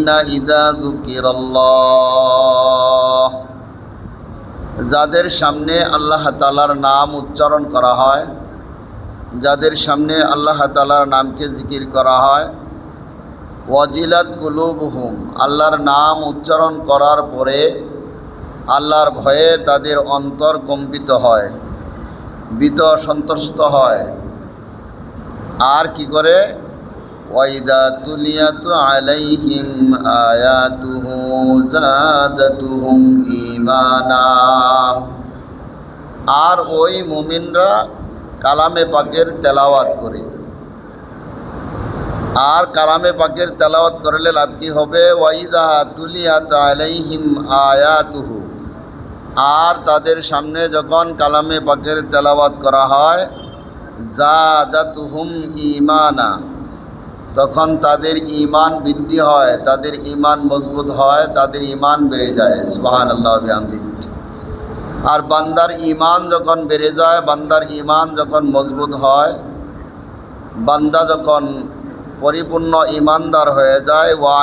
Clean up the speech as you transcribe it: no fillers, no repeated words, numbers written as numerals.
আল্লাযীনা ইযা যুকিরাল্লাহ, যাদের সামনে আল্লাহ তাআলার নাম উচ্চারণ করা হয়, যাদের সামনে আল্লাহ তাআলার নামকে জিকির করা হয়, ওয়াজিলাত কুলুবুহুম, আল্লাহর নাম উচ্চারণ করার পরে আল্লাহর ভয়ে তাদের অন্তর কম্পিত হয়, ভীত সন্ত্রস্ত হয়। আর কি করে? ওয়াইদা তুলিয়াত আলাইহিম আয়াতুহু যাদাতুহুম ঈমানা, আর ওই মুমিনরা কালামে পাকের তেলাওয়াত করে। আর কালামে পাকের তেলাওয়াত করলে লাভ কি হবে? ওয়াইদা তুলিয়াত আলাইহিম আয়াতুহু, আর তাদের সামনে যখন কালামে পাকের তেলাওয়াত করা হয়, যাদাতুহুম ঈমানা, তখন তাদের ঈমান বৃদ্ধি হয়, তাদের ঈমান মজবুত হয়, তাদের ঈমান বেড়ে যায়। সুবহানাল্লাহ ওয়া বিহামদিহি। আর বান্দার ঈমান যখন বেড়ে যায়, বান্দার ঈমান যখন মজবুত হয়, বান্দা যখন পরিপূর্ণ ঈমানদার হয়ে যায়, ওয়া